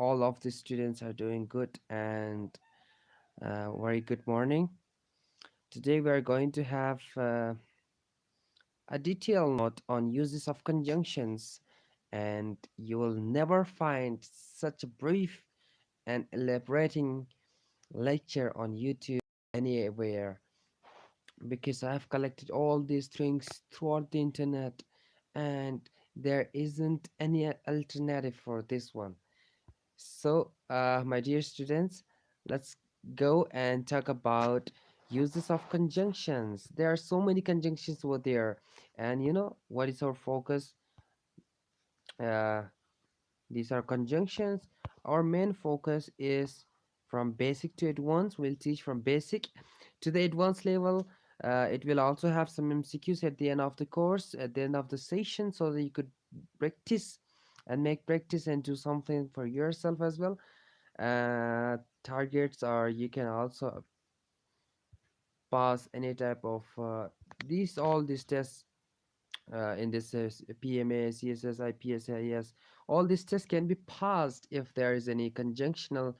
all of the students are doing good and very good morning. Today we are going to have a detailed note on uses of conjunctions, and you will never find such a brief and elaborating lecture on YouTube anywhere because I have collected all these things throughout the internet, and there isn't any alternative for this one. So, my dear students, let's go and talk about uses of conjunctions. There are so many conjunctions over there, and you know what is our focus? Uh, these are conjunctions. Our main focus is from basic to advanced. We'll teach from basic to the advanced level. It will also have some MCQs at the end of the course, at the end of the session, so that you could practice and make practice and do something for yourself as well. Targets are you can also pass any type of these all these tests in this PMA, CSS, IPS, all these tests can be passed if there is any conjunction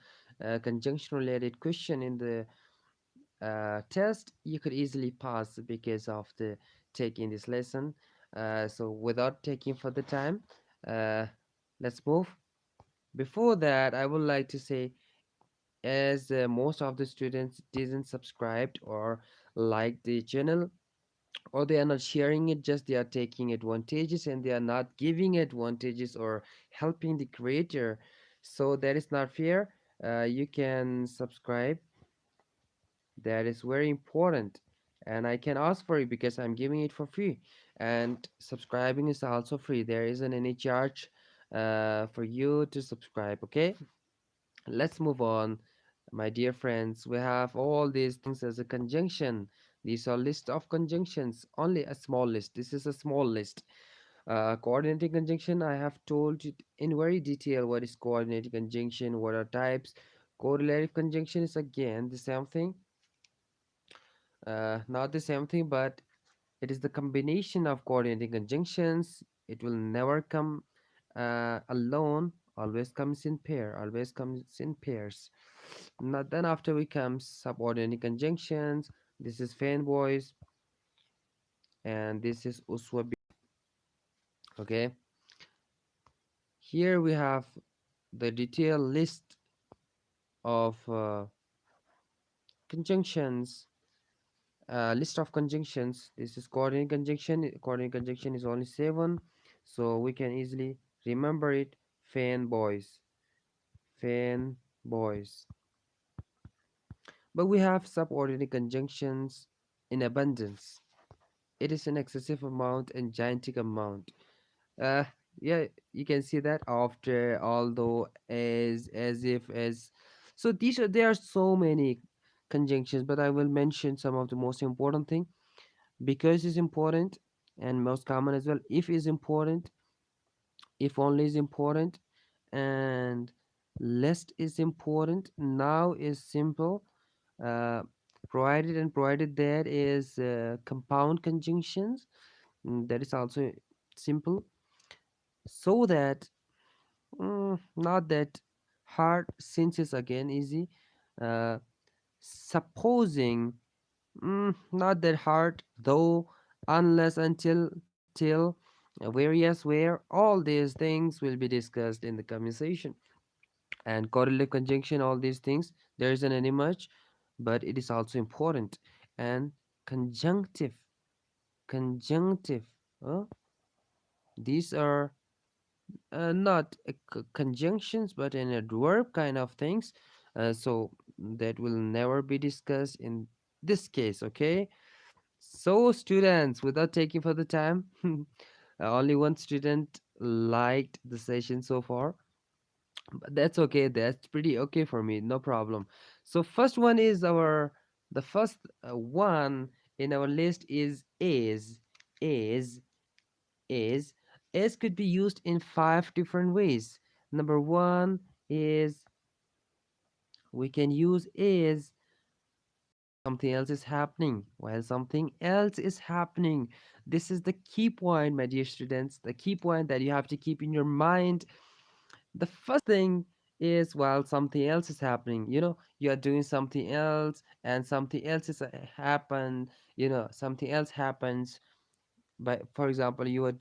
related question in the test. You could easily pass because of the taking this lesson. So without taking further time, uh, let's move. Before that, I would like to say, as most of the students didn't subscribed or like the channel, or they are not sharing it, just they are taking advantages and they are not giving advantages or helping the creator, so that is not fair. You can subscribe, that is very important, and I can ask for it because I'm giving it for free, and subscribing is also free. There isn't any charge for you to subscribe. Okay, let's move on, my dear friends. We have all these things as a conjunction. These are list of conjunctions, only a small list. This is a small list. Coordinating conjunction, I have told you in very detail what is coordinating conjunction, what are types. Correlative conjunction is again the same thing, not the same thing, but it is the combination of coordinating conjunctions. It will never come alone, always comes in pair, always comes in pairs. Now, then after we comes subordinate conjunctions. This is fanboys and this is uswabi. Okay, here we have the detailed list of conjunctions. List of conjunctions. This is coordinate conjunction. Coordinate conjunction is only 7, so we can easily remember it. Fanboys, fanboys. But we have subordinate conjunctions in abundance. It is an excessive amount and gigantic amount. uh yeah, you can see that after, although, as if, as. So these are, there are so many conjunctions, but I will mention some of the most important thing. Because is important and most common as well. If is important, if only is important, and lest is important. Now is simple. uh Provided and provided there is compound conjunctions, that is also simple. So that, not that hard, since it's again easy. uh Supposing, not that hard though, unless, until, till, various, where, all these things will be discussed in the conversation. And correlative conjunction, all these things, there isn't any much, but it is also important. And conjunctive, conjunctive, uh, these are not conjunctions but an adverb kind of things. So that will never be discussed in this case. Okay, so students, without taking further time, only one student liked the session so far, but that's okay, that's pretty okay for me, no problem. So first one is our, the first one in our list is is is could be used in 5 different ways. Number one is, we can use is something else is happening, while something else is happening. This is the key point, my dear students, the key point that you have to keep in your mind. The first thing is while something else is happening. You are doing something else and something else is happened. Something else happens. By For example, you are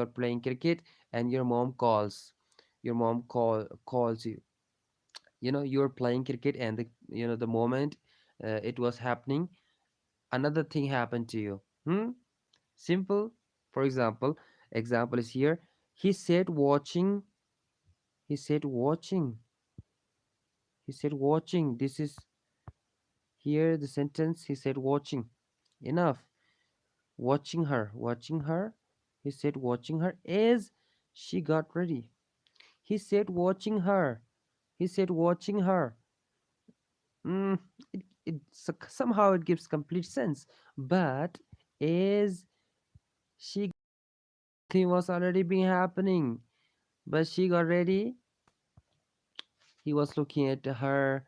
playing cricket and your mom calls. Your mom calls you. You are playing cricket and the moment it was happening, another thing happened to you. Simple. For example is here. He said watching. He said watching. He said watching. This is here the sentence. He said watching. Enough. Watching her. Watching her. He said watching her as she got ready. He said watching her. He said watching her. Mm, somehow it gives complete sense. But as she thing was already been happening, but she got ready. He was looking at her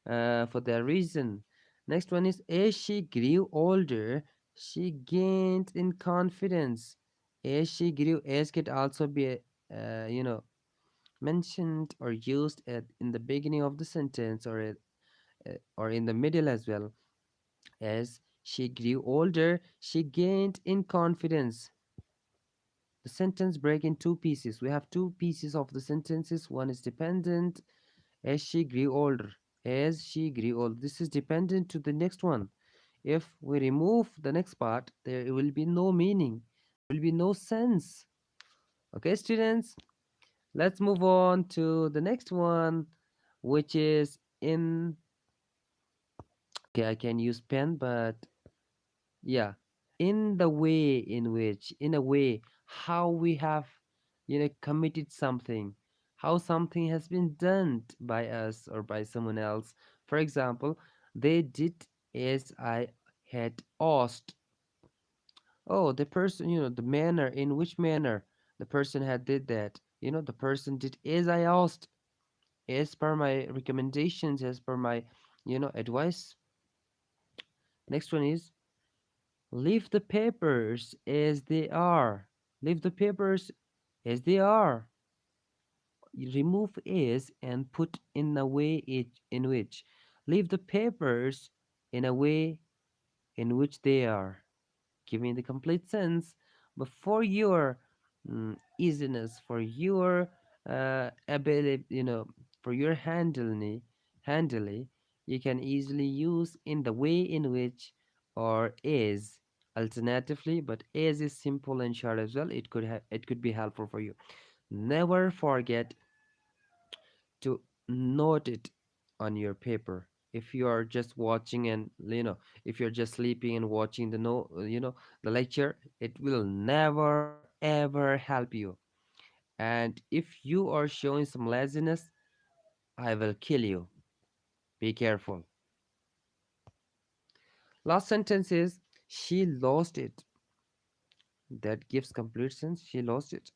for that reason. Next one is as she grew older, she gained in confidence. As she grew, as could also be, mentioned or used in the beginning of the sentence or in the middle as well. As she grew older, she gained in confidence. The sentence break in two pieces. We have two pieces of the sentences. One is dependent. As she grew older. As she grew old. This is dependent to the next one. If we remove the next part, there will be no meaning. There will be no sense. Okay, students, let's move on to the next one, which is in. Okay, I can use pen, but yeah, in the way in which, in a way, how we have, committed something, how something has been done by us or by someone else. For example, they did as I had asked. Oh, the person, the manner, in which manner the person had did that. The person did as I asked, as per my recommendations, as per my, advice. Next one is leave the papers as they are. Leave the papers as they are. You remove is and put in a way in which. Leave the papers in a way in which they are. Giving the complete sense, but for your easiness, for your ability, for your handily, you can easily use in the way in which or is. Alternatively, but as is simple and short as well. It could be helpful for you. Never forget to note it on your paper. If you are just watching and if you're just sleeping and watching the no the lecture, it will never ever help you. And if you are showing some laziness, I will kill you. Be careful. Last sentence is she lost it. That gives complete sense. She lost it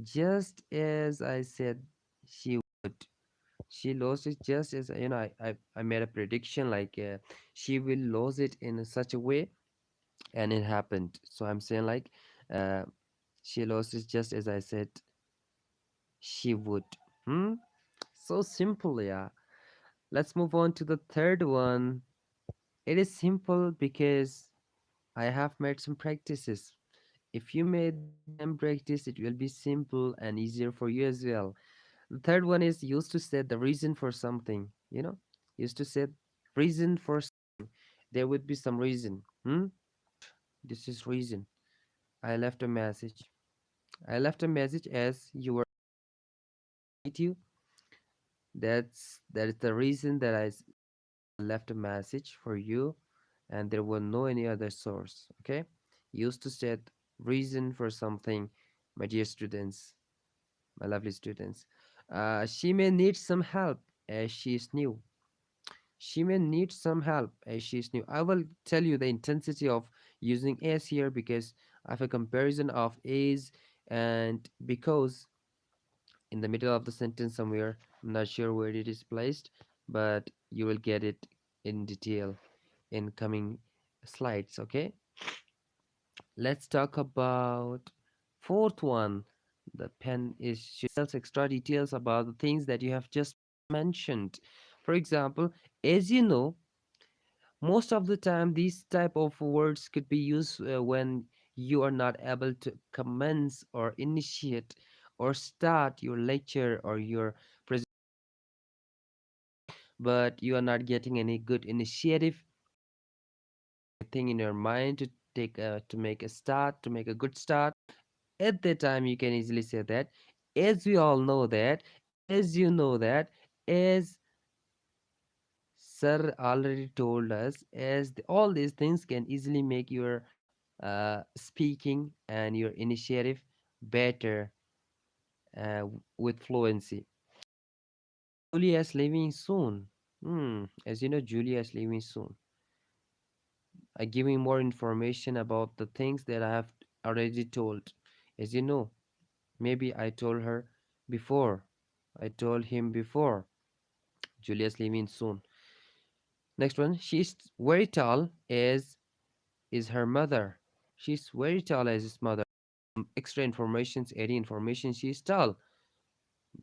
just as I said she would. She lost it just as I made a prediction, like she will lose it in such a way, and it happened. So I'm saying like uh, she lost it just as I said she would. hmm? So simple. Yeah, let's move on to the third one. It is simple because I have made some practices. If you made the same practice, it will be simple and easier for you as well. The third one is used to set the reason for something. Used to set reason for something. There would be some reason. This is reason. I left a message. I left a message as you were meet you. That is the reason that left a message for you, and there was no any other source. Okay, used to set reason for something, my dear students, my lovely students. She may need some help as she is new. She may need some help as she is new. I will tell you the intensity of using as here because I have a comparison of is and because in the middle of the sentence somewhere. I'm not sure where it is placed, but you will get it in detail in coming slides. Okay, let's talk about fourth one. The pen is tells extra details about the things that you have just mentioned. For example, as you know, most of the time these type of words could be used when you are not able to commence or initiate or start your lecture or your presentation, but you are not getting any good initiative thing in your mind to take to make a start, to make a good start. At that time you can easily say that, as we all know that, as you know that, as sir already told us, as all these things can easily make your speaking and your initiative better with fluency. Julia's leaving soon. As you know, Julia's leaving soon. Giving more information about the things that I have already told. As you know, maybe I told her before. I told him before. Julia's leaving soon. Next one. She's very tall as is her mother. She's very tall as his mother. Extra informations, adding information. She's tall,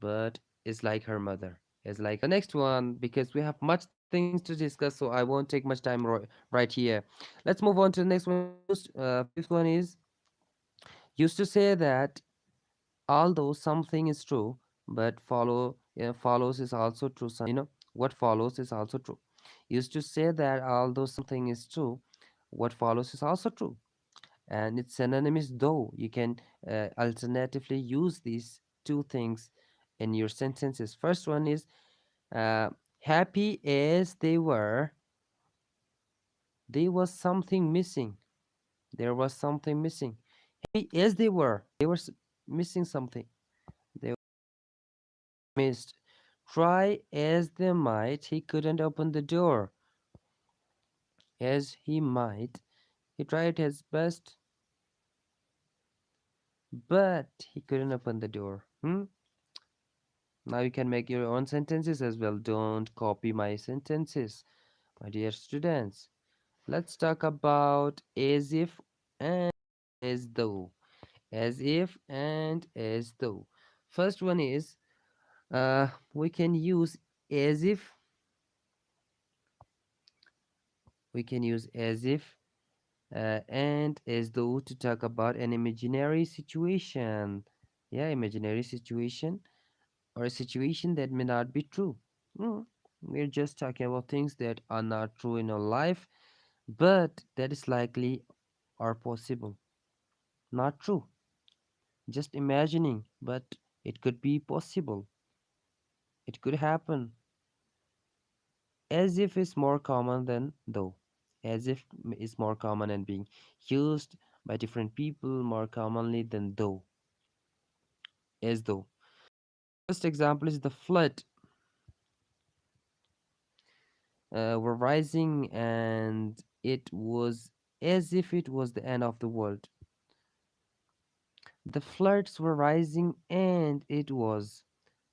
but is like her mother. Is like the next one because we have much things to discuss, so I won't take much time right here. Let's move on to the next one. Fifth one is used to say that although something is true, but follows is also true. What follows is also true. Used to say that although something is true, what follows is also true, and its synonym is though. You can alternatively use these two things in your sentences. First one is uh, happy as they were, there was something missing. There was something missing. Happy as they were missing something. They missed. Try as they might, he couldn't open the door. As he might, he tried his best, but he couldn't open the door. Now you can make your own sentences as well. Don't copy my sentences, my dear students. Let's talk about as if and as though. As if and as though. First one is we can use as if, we can use as if and as though to talk about an imaginary situation. Yeah, imaginary situation or a situation that may not be true. Mm, we're just talking about things that are not true in our life, but that is likely or possible. Not true. Just imagining, but it could be possible. It could happen. As if is more common than though. As if is more common and being used by different people more commonly than though. As though. First example is the flood were rising and it was as if it was the end of the world. The floods were rising and it was.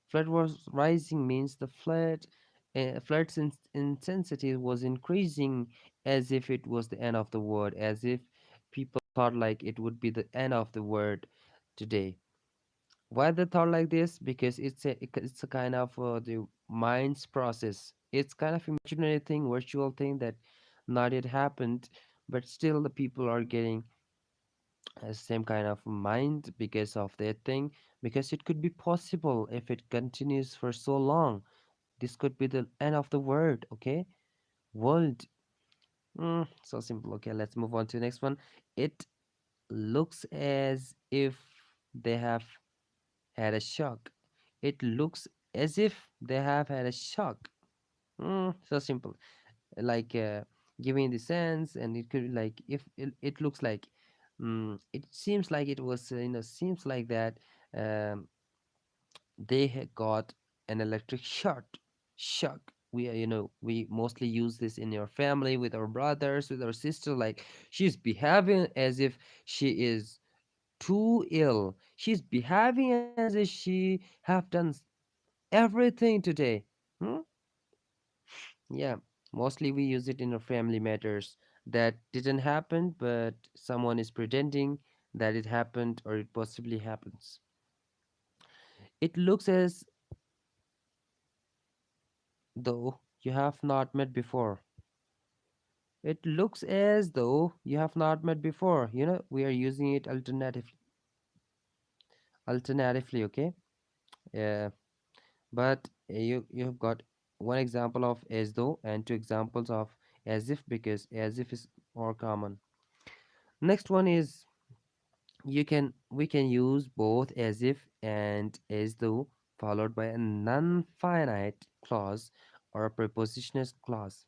Flood was rising means the flood's intensity was increasing as if it was the end of the world, as if people thought like it would be the end of the world today. Why they thought like this? Because it's a kind of the mind's process. It's kind of imaginary thing, virtual thing that not yet happened, but still the people are getting same kind of mind because of that thing, because it could be possible if it continues for so long. This could be the end of the world. Okay, world. So simple. Okay, let's move on to the next one. It looks as if they have had a shock. It looks as if they have had a shock. So simple. Like giving the sense, and it could like if it looks like, it seems like it was, seems like that um, they had got an electric shock. We mostly use this in your family, with our brothers, with our sister, like she's behaving as if she is too ill. She's behaving as if she have done everything today. Hmm? Yeah, mostly we use it in our family matters that didn't happen, but someone is pretending that it happened or it possibly happens. It looks as though you have not met before. It looks as though you have not met before. We are using it alternatively, okay? Yeah, but you have got one example of as though and two examples of as if, because as if is more common. Next one is, we can use both as if and as though followed by a non-finite clause or a prepositional clause.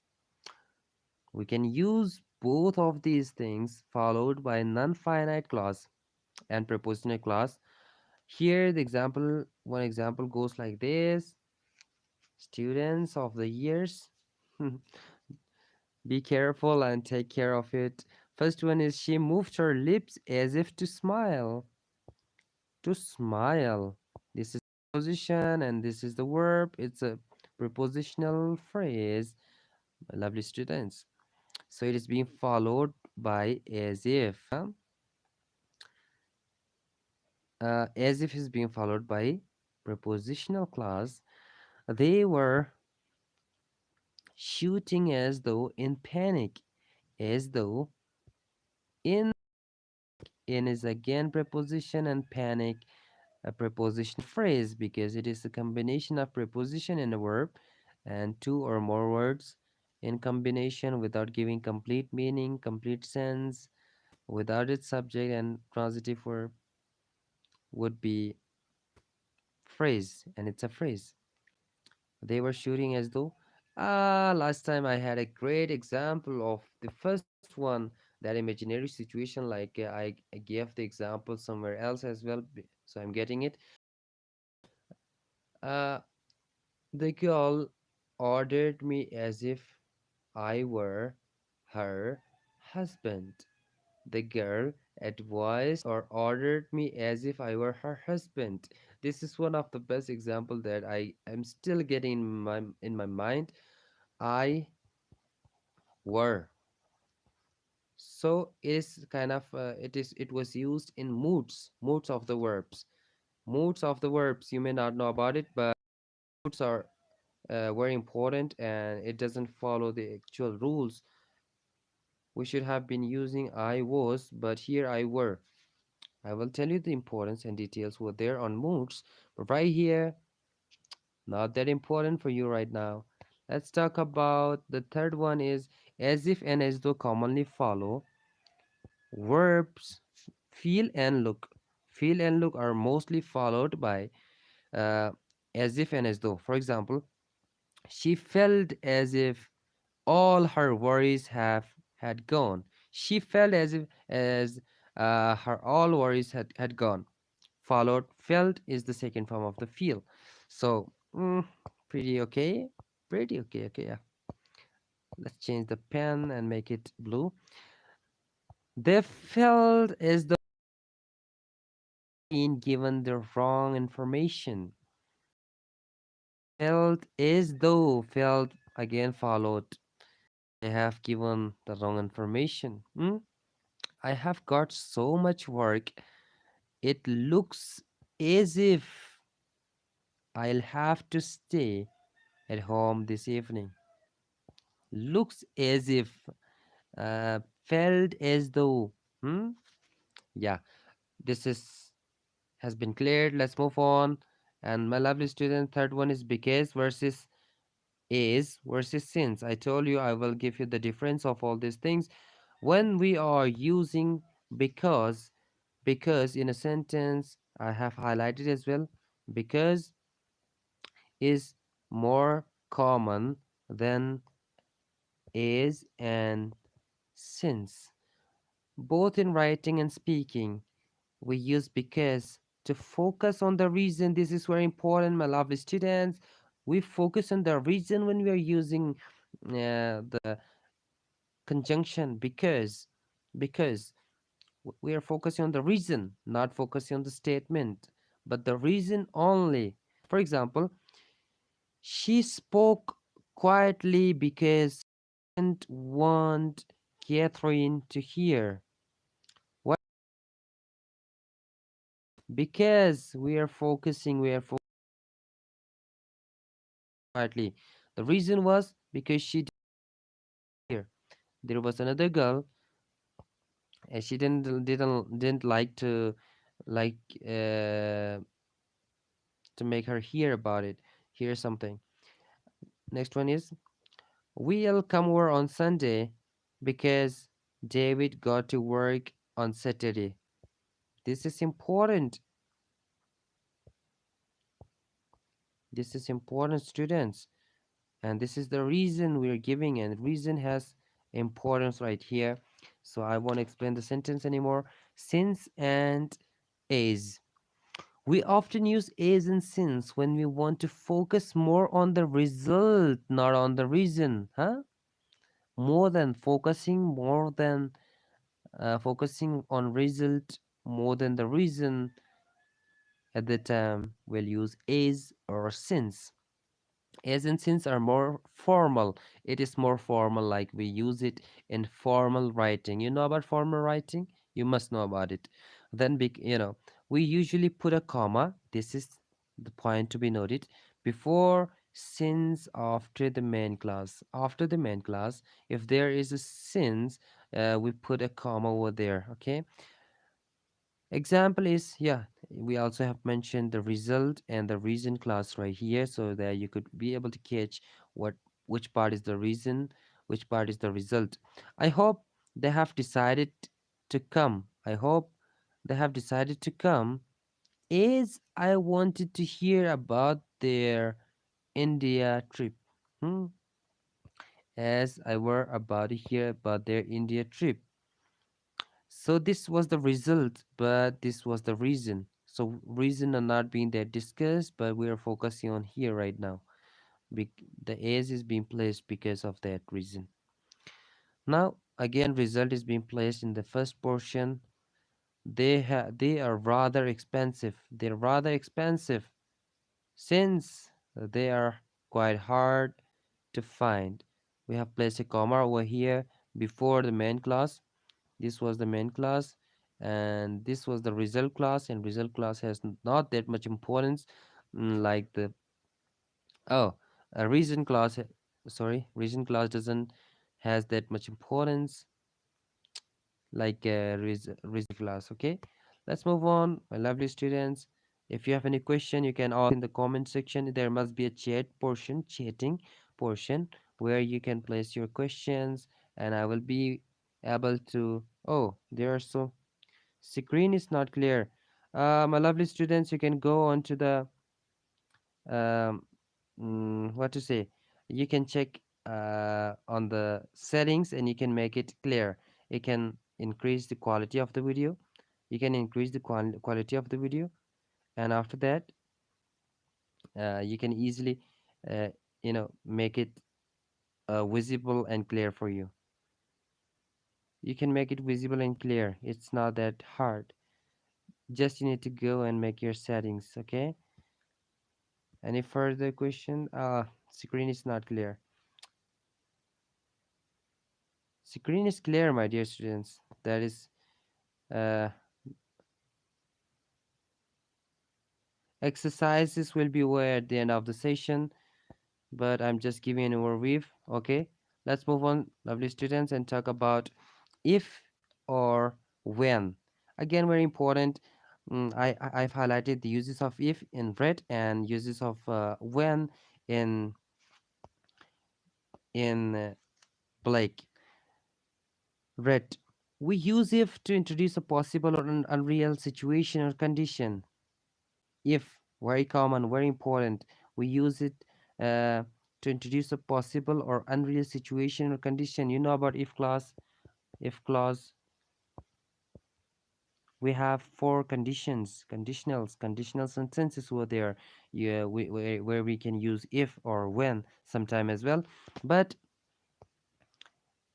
We can use both of these things followed by a non-finite clause and prepositional clause. Here the example one example goes like this: students of the years. Be careful and take care of it. First one is, she moved her lips as if to smile. To smile. This is position and this is the verb. It's a prepositional phrase, my lovely students. So it is being followed by as if. As if is being followed by prepositional clause. They were shooting as though in panic, as though in is again preposition, and panic a preposition phrase, because it is a combination of preposition and a verb, and two or more words in combination without giving complete meaning, complete sense, without its subject and transitive verb would be phrase, and it's a phrase. They were shooting as though. Last time I had a great example of the first one, that imaginary situation. Like I gave the example somewhere else as well, so I'm getting it. Uh, the girl ordered me as if I were her husband. The girl advised or ordered me as if I were her husband. This is one of the best example that I am still getting in my mind. I were. So it is kind of it was used in moods of the verbs. Moods of the verbs, you may not know about it, but moods are very important, and it doesn't follow the actual rules. We should have been using I was, but here I were. I will tell you the importance and details were there on moods, but right here, not that important for you right now. Let's talk about the third one is, as if and as though commonly follow verbs feel and look. Feel and look are mostly followed by uh, as if and as though. For example, she felt as if all her worries have had gone. She felt as if as her all worries had gone. Followed felt is the second form of the feel. So pretty okay, pretty okay. Okay, yeah. Let's change the pen and make it blue. They felt as though being given the wrong information. Felt as though, felt again followed. They have given the wrong information. I have got so much work. It looks as if I'll have to stay at home this evening. Looks as if, felt as though. Yeah, this is has been cleared. Let's move on. And my lovely student, third one is because versus is versus since. I told you I will give you the difference of all these things. When we are using because, in a sentence, I have highlighted as well, because is more common than is and since. Both in writing and speaking, we use because to focus on the reason. This is very important, my lovely students. We focus on the reason when we are using the conjunction because we are focusing on the reason, not focusing on the statement, but the reason only. For example, she spoke quietly because she didn't want Catherine to hear. Why? Because we are focusing quietly. The reason was because she didn't hear. There was another girl, and she didn't like like uh, to make her hear about it, hear something. Next one is, we'll come over on Sunday because David got to work on Saturday. This is important. This is important, students. And this is the reason we are giving, and reason has importance right here. So I won't explain the sentence anymore. Since and is. We often use is and since when we want to focus more on the result, not on the reason. Huh? More than focusing on result more than the reason. At the time we'll use is or since. As and since are more formal. It is more formal, like we use it in formal writing. You know about formal writing? You must know about it. Then we usually put a comma. This is the point to be noted. Before since, after the main clause. After the main clause, if there is a since, we put a comma over there. Okay. Example is, yeah, we also have mentioned the result and the reason class right here, so that you could be able to catch what which part is the reason, which part is the result. I hope they have decided to come. I hope they have decided to come, as I wanted to hear about their India trip. Hmm? As I were about to hear about their India trip. So this was the result, but this was the reason. So reason are not being there discussed, but we are focusing on here right now. The as is being placed because of that reason. Now again, result is being placed in the first portion. They are rather expensive. They're rather expensive since they are quite hard to find. We have placed a comma over here before the main clause. This was the main class, and this was the result class, and result class has not that much importance, like the oh a reason class reason class doesn't has that much importance like reason class. Okay, let's move on, my lovely students. If you have any question, you can ask in the comment section. There must be a chatting portion where you can place your questions, and I will be able to. Oh, there are so screen is not clear. My lovely students, you can go on to the um, what to say. You can check on the settings, and you can make it clear. You can increase the quality of the video. You can increase the quality of the video, and after that, you can easily, uh, make it visible and clear for you. You can make it visible and clear. It's not that hard. Just you need to go and make your settings. Okay. Any further question? Screen is not clear. Screen is clear, my dear students. That is, uh, exercises will be aware at the end of the session, but I'm just giving an overview. Okay, let's move on, lovely students, and talk about if or when. Again, very important. I've highlighted the uses of if in red and uses of when in black. Red. We use if to introduce a possible or an unreal situation or condition. If, very common, very important. We use it to introduce a possible or unreal situation or condition. You know about if clause. If clause, we have four conditions, conditional sentences over there. Yeah, where we can use if or when sometime as well. But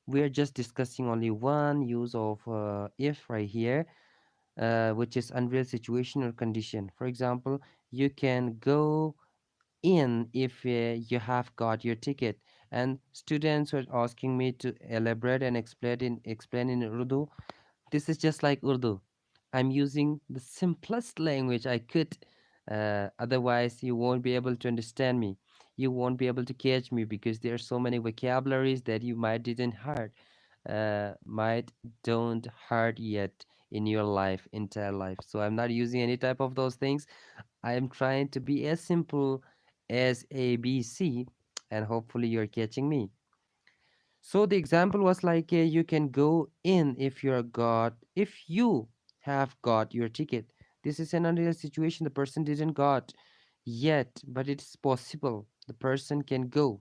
we are just discussing only one use of if right here, which is unreal situation or condition. For example, you can go in if you have got your ticket. And students were asking me to elaborate and explain in Urdu. This is just like Urdu. I'm using the simplest language I could. Otherwise, you won't be able to understand me. you won't be able to catch me because there are so many vocabularies that you might didn't heard, might don't heard yet in your life, entire life. So I'm not using any type of those things. I am trying to be as simple as ABC, and hopefully you're catching me. So the example was like, you can go in if you have got your ticket. This is an unreal situation. The person didn't got yet, but it's possible. The person can go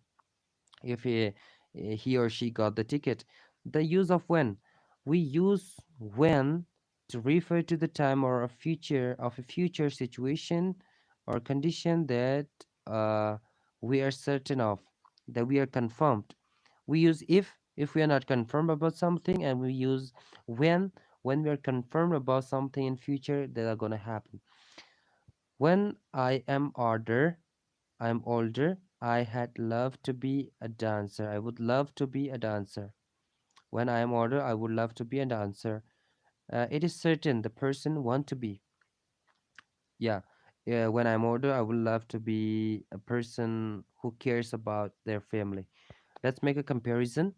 if he or she got the ticket. The use of when. We use when to refer to the time or a future situation or condition that uh, we are certain of, that we are confirmed. We use if we are not confirmed about something, and we use when we are confirmed about something in future that are gonna happen. When I'm older, I had loved to be a dancer. I would love to be a dancer. When I am older, I would love to be a dancer. It is certain the person want to be. Yeah. Yeah, when I'm older, I would love to be a person who cares about their family. Let's make a comparison.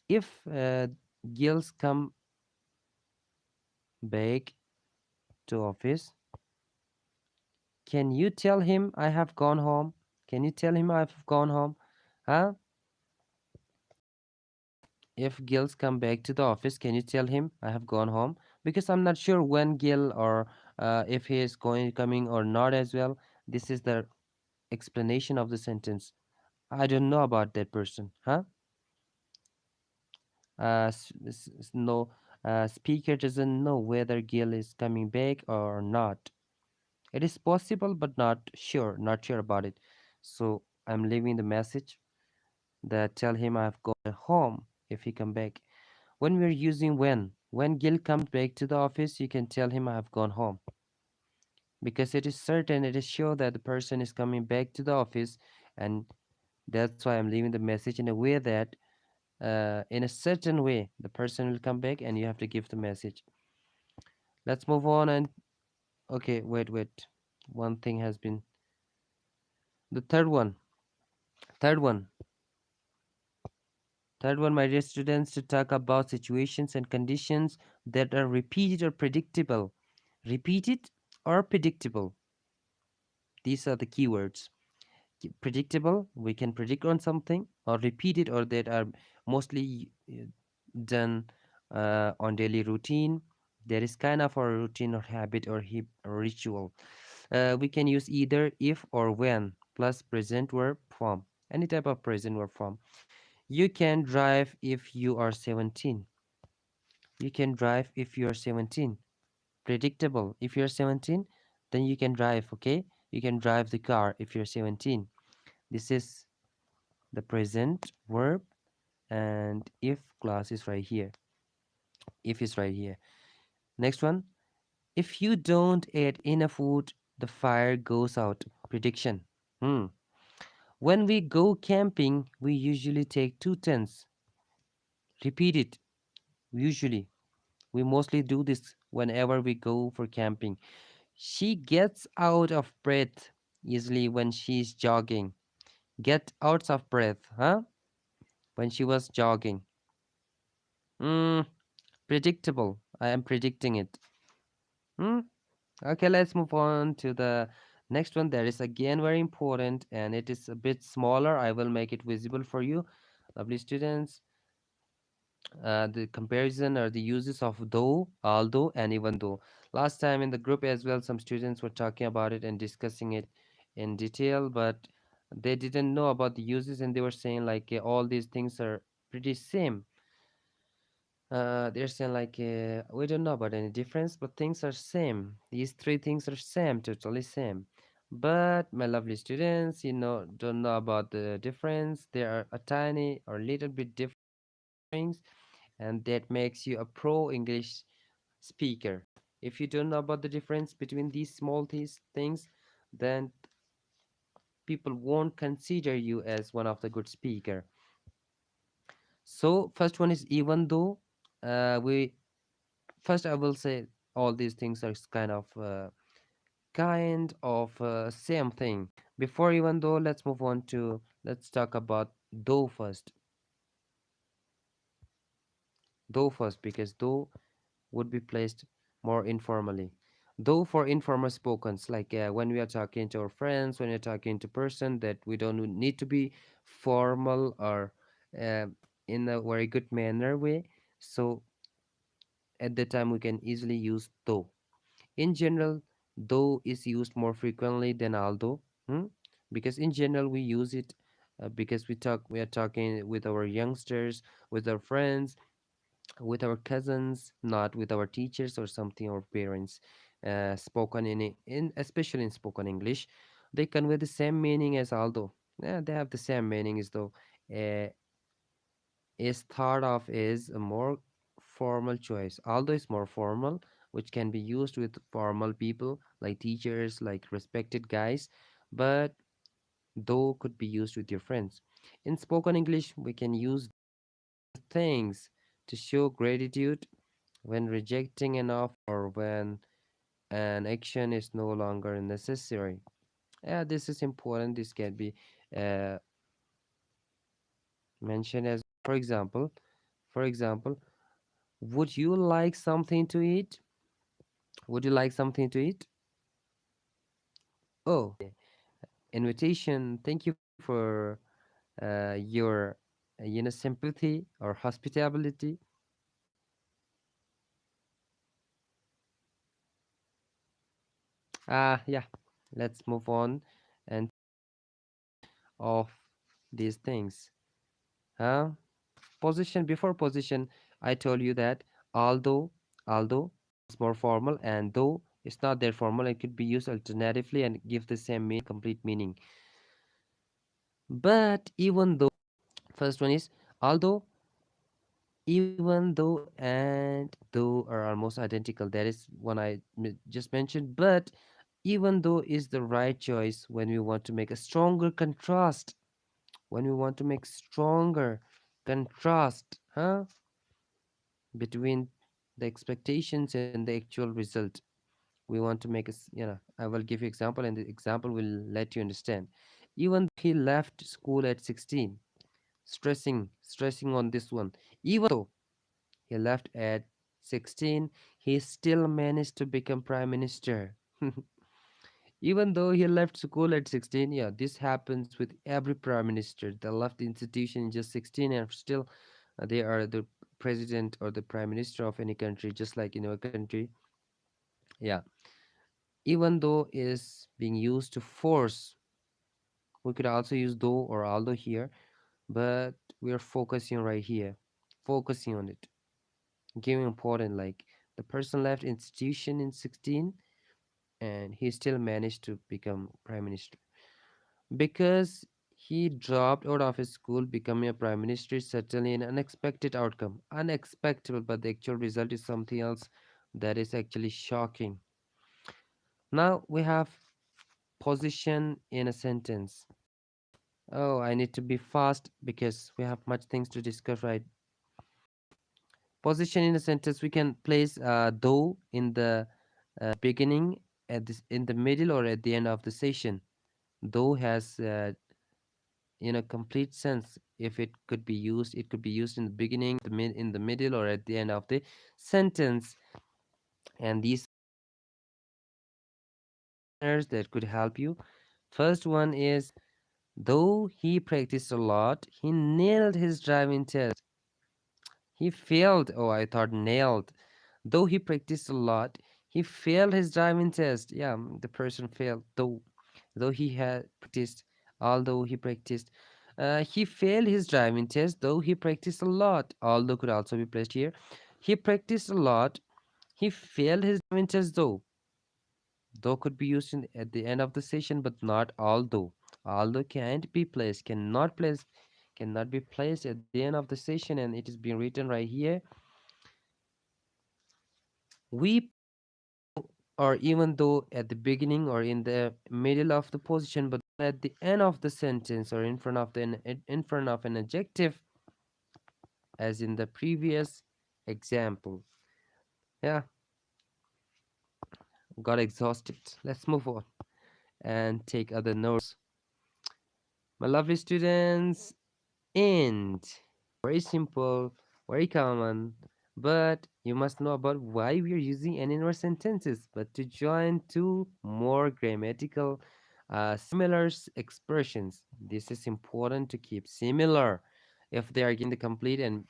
If girls come back to office, can you tell him I have gone home? Can you tell him I've gone home? Huh? If Gil's come back to the office, can you tell him I have gone home? Because I'm not sure when Gil or if he is coming or not as well. This is the explanation of the sentence. I don't know about that person, huh? No, speaker doesn't know whether Gil is coming back or not. It is possible, but not sure about it. So I'm leaving the message that tell him I've gone home if he come back. When we're using when Gil comes back to the office, you can tell him I have gone home because it is certain, it is sure that the person is coming back to the office, and that's why I'm leaving the message in a way that, in a certain way, the person will come back, and you have to give the message. Let's move on and okay, wait. One thing has been the third one, third one, my dear students, to talk about situations and conditions that are repeated or predictable. Repeated or predictable. These are the keywords. Predictable, we can predict on something, or repeated, or that are mostly done on daily routine. There is kind of a routine or habit or ritual. We can use either if or when plus present verb form, any type of present verb form. You can drive if you are 17. You can drive if you are 17. Predictable, if you're 17, then you can drive. Okay, you can drive the car if you're 17. This is the present verb, and if clause is right here. If is right here. Next one. If you don't add enough food, the fire goes out. Prediction. Hmm. When we go camping, we usually take 2 tents. Repeat it. Usually. We mostly do this whenever we go for camping. She gets out of breath easily when she's jogging. Get out of breath, huh? When she was jogging. Hmm. Predictable. I am predicting it. Hmm. Okay, let's move on to the next one. That is again very important, and it is a bit smaller. I will make it visible for you, lovely students. The comparison or the uses of though, although, and even though. Last time in the group as well, some students were talking about it and discussing it in detail, but they didn't know about the uses, and they were saying like, all these things are pretty same. They're saying like, we don't know about any difference, but things are same. These three things are same, totally same. But my lovely students, don't know about the difference. There are a tiny or little bit different things, and that makes you a pro English speaker. If you don't know about the difference between these small things, then people won't consider you as one of the good speaker. So first one is even though. We First, I will say all these things are kind of kind of same thing. Before even though, let's move on to, let's talk about though first. Though first, because though would be placed more informally. Though for informal spokens, like when we are talking to our friends, when we're talking to person, that we don't need to be formal or uh, in a very good manner way. So at that time we can easily use though. In general, though is used more frequently than although, hmm? Because in general we use it because we are talking with our youngsters, with our friends, with our cousins, not with our teachers or something, or parents. Spoken in especially in spoken English, they convey the same meaning as although. Yeah, they have the same meaning as though. Uh, is thought of as a more formal choice, although it's more formal, which can be used with formal people like teachers, like respected guys, but though could be used with your friends. In spoken English, we can use things to show gratitude when rejecting an offer or when an action is no longer necessary. Yeah, this is important. This can be uh, mentioned as, for example, would you like something to eat? Would you like something to eat? Oh, invitation. Thank you for your sympathy or hospitality. Yeah. Let's move on and of these things. Huh? Position, before position, I told you that although it's more formal, and though it's not that formal, it could be used alternatively and give the same meaning, complete meaning. But even though, first one is although, even though, and though are almost identical. That is one I just mentioned. But even though is the right choice when we want to make a stronger contrast. When we want to make stronger contrast, huh, between the expectations and the actual result. We want to make I will give you example, and the example will let you understand. Even though he left school at 16, stressing on this one. Even though he left at 16, he still managed to become prime minister. Even though he left school at 16, yeah, this happens with every prime minister. They left the institution in just 16 and still they are the president or the prime minister of any country, just like in our country. Yeah, even though is being used to force. We could also use though or although here, but we are focusing right here, focusing on it, giving important, like the person left institution in 16 and he still managed to become prime minister because he dropped out of his school. Becoming a prime minister is certainly an unexpected outcome, unexpected, but the actual result is something else that is actually shocking. Now we have position in a sentence. Oh, I need to be fast because we have much things to discuss, right? Position in a sentence, we can place though in the beginning, at this, in the middle, or at the end of the session. Though has complete sense. If it could be used, it could be used in the beginning, in the middle, or at the end of the sentence. And these manners that could help you. First one is, though he practiced a lot, he nailed his driving test. He failed. Oh, I thought nailed. Though he practiced a lot, he failed his driving test. Yeah, the person failed. Though he had practiced, although he practiced, he failed his driving test. Though he practiced a lot, although could also be placed here. He practiced a lot. He failed his driving test. Though could be used at the end of the session, but not although. Although can't be placed, cannot be placed at the end of the session, and it is being written right here. We, or even though at the beginning or in the middle of the position, but at the end of the sentence or in front of in front of an adjective, as in the previous example. Yeah, got exhausted. Let's move on and take other notes. My lovely students, and very simple, very common, but you must know about why we are using and in our sentences. But to join two more grammatical similar expressions, this is important to keep similar if they are giving the complete and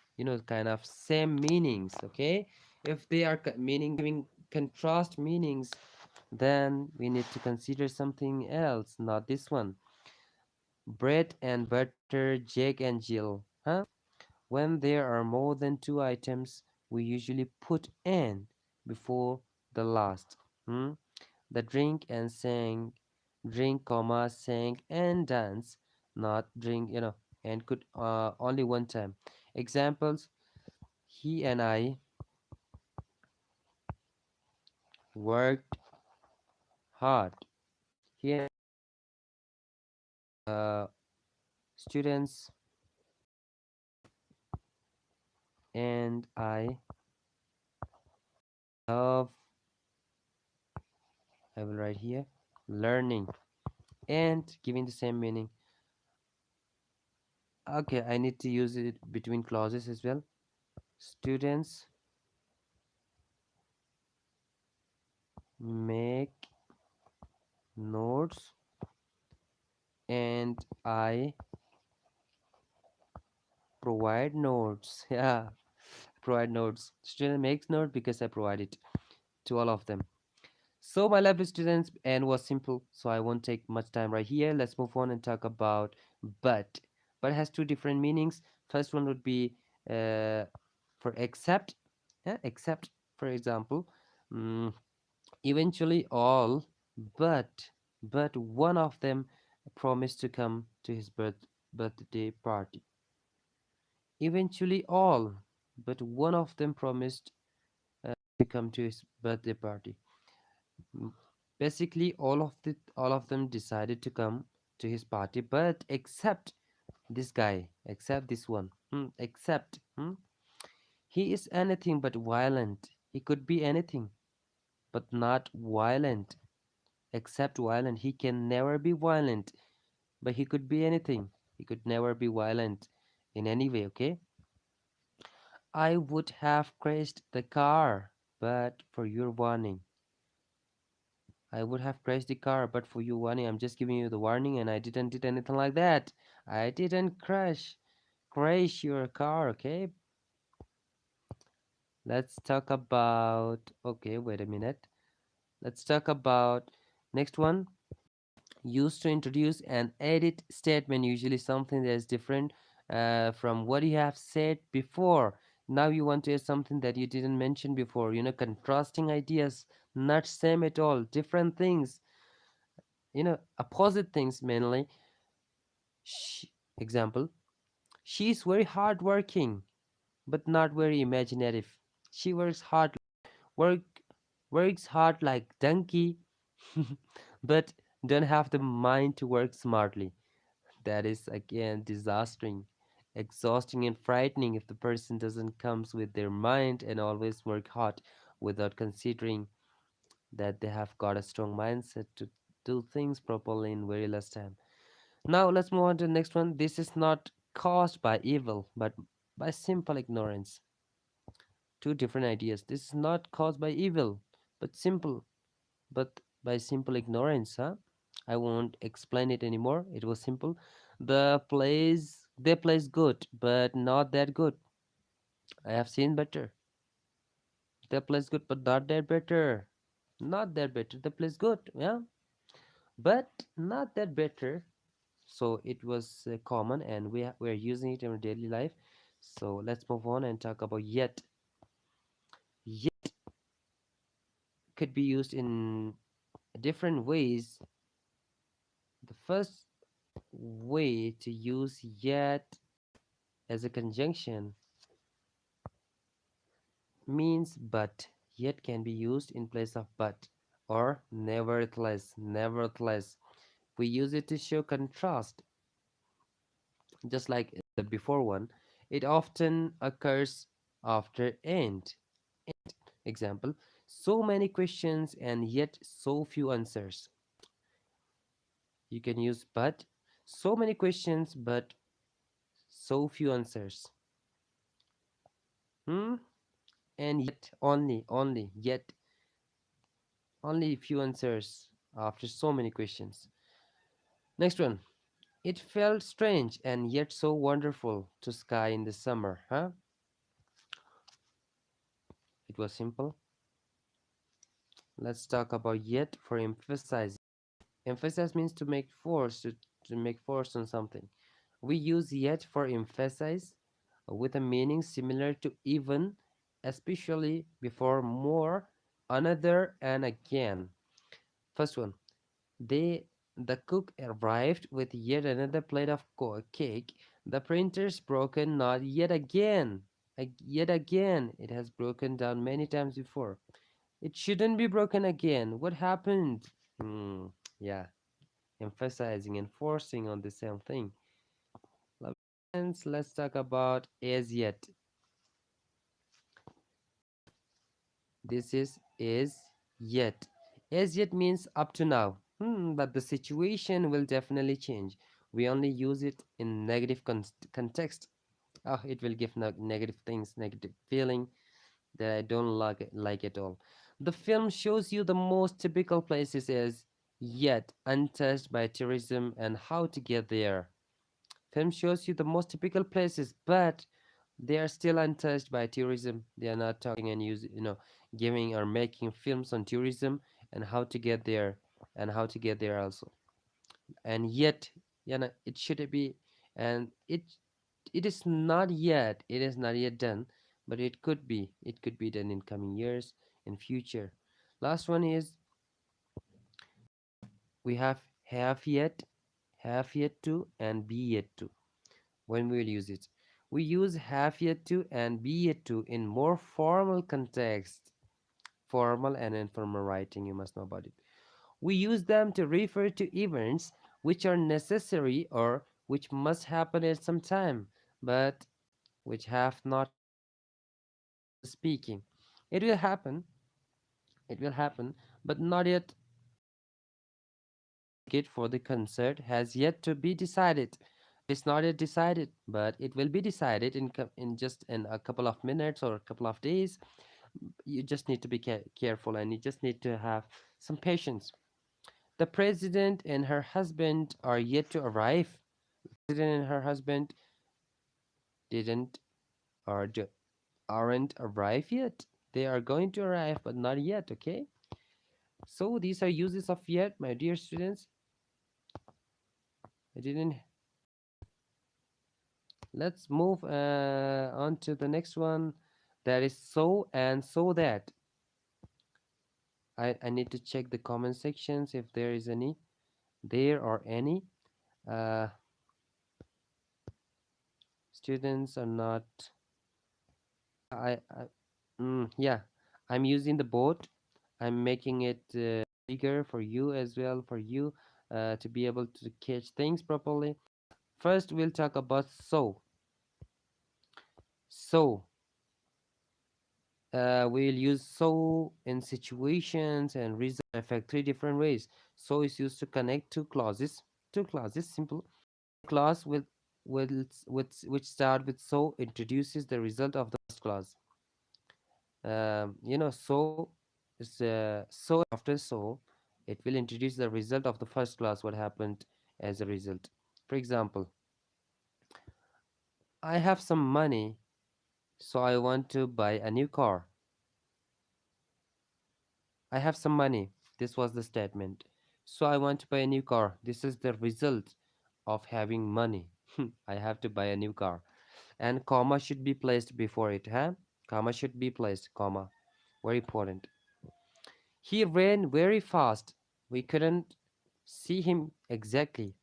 kind of same meanings. Okay, if they are meaning giving contrast meanings, then we need to consider something else, not this one. Bread and butter, Jake and Jill. Huh? When there are more than two items, we usually put "and" before the last. Hmm? The drink and sang, drink, comma, sang and dance, not drink, and could only one time. Examples: he and I worked hard. He and students and I love, I will write here, learning, and giving the same meaning. Okay, I need to use it between clauses as well. Students make notes and I provide notes. Yeah, provide notes. Student makes note because I provide it to all of them. So my lab students and was simple, so I won't take much time right here. Let's move on and talk about but. But has two different meanings. First one would be for except. Yeah, except, for example, mm, eventually all, but one of them promised to come to his birthday party. Eventually all, but one of them promised to come to his birthday party. Mm, Basically, all of them decided to come to his party, but except this guy, except this one, except he is anything but violent. He could be anything, but not violent. Except violent, he can never be violent, but he could be anything. He could never be violent in any way. Okay, I would have crashed the car, but for your warning. I would have crashed the car, but for you warning. I'm just giving you the warning, and I didn't did anything like that. I didn't crash your car. Okay. Let's talk about. Okay, wait a minute. Let's talk about next one. Used to introduce an edit statement, usually something that is different from what you have said before. Now you want to add something that you didn't mention before. Contrasting ideas, not same at all, different things. Opposite things mainly. She, example: she is very hardworking, but not very imaginative. She work, works hard like donkey, but don't have the mind to work smartly. That is again disastering, exhausting, and frightening if the person doesn't comes with their mind and always work hard without considering that they have got a strong mindset to do things properly in very less time. Now let's move on to the next one. This is not caused by evil, but by simple ignorance. Two different ideas. This is not caused by evil, but but by simple ignorance, huh? I won't explain it anymore. It was simple. They plays good, but not that good. I have seen better. They plays good, but not that better. Not that better. They plays good, yeah, but not that better. So it was common, and we're using it in our daily life. So let's move on and talk about yet. Yet could be used in different ways. The first way to use yet as a conjunction means but. Yet can be used in place of but, or nevertheless. We use it to show contrast, just like the before one. It often occurs after and. Example: So many questions and yet so few answers. You can use but. So many questions but so few answers. Hmm? And yet only few answers after so many questions. Next one. It felt strange and yet so wonderful to sky in the summer, huh? It was simple. Let's talk about yet for emphasize. Emphasize means to make force on something. We use yet for emphasize with a meaning similar to even, especially, before, more, another, and again. First one. They the cook arrived with yet another plate of cake. The printer's broken, not yet again. Yet again. It has broken down many times before. It shouldn't be broken again. What happened? Hmm. Yeah. Emphasizing and forcing on the same thing. Love friends, let's talk about as yet. This is yet. As yet means up to now. But the situation will definitely change. We only use it in negative context. Oh, it will give negative things, negative feeling that I don't like at all. The film shows you the most typical places as yet untouched by tourism and how to get there. Film shows you the most typical places, but they are still untouched by tourism. They are not talking and giving or making films on tourism and how to get there and how to get there also. And yet, it should be, and it is not yet. It is not yet done, but it could be. It could be done in coming years, in future. Last one is we have yet to, and be yet to. When we will use it, we use have yet to and be yet to in more formal context. Formal and informal writing, you must know about it. We use them to refer to events which are necessary or which must happen at some time, but which have not happened yet. Generally speaking, it will happen, it will happen, but not yet. Ticket for the concert has yet to be decided. It's not yet decided, but it will be decided in just in a couple of minutes or a couple of days. You just need to be careful, and you just need to have some patience. The president and her husband are yet to arrive. The president and her husband didn't or aren't arrived yet. They are going to arrive, but not yet. Okay. So these are uses of yet, my dear students. I didn't. Let's move on to the next one. That is so and so that. I need to check the comment sections if there is any there or any. Uh, Students are not. I yeah. I'm using the board. I'm making it bigger for you as well for you to be able to catch things properly. First, we'll talk about so. So we'll use so in situations and reason effect three different ways. So is used to connect two clauses. Two clauses, simple. Clause which start with so introduces the result of the first clause. So is so after so, it will introduce the result of the first clause. What happened as a result? For example, I have some money, so I want to buy a new car. I have some money. This was the statement. So I want to buy a new car. This is the result of having money. I have to buy a new car. And comma should be placed before it, huh? Comma should be placed, comma. Very important. He ran very fast. We couldn't see him exactly.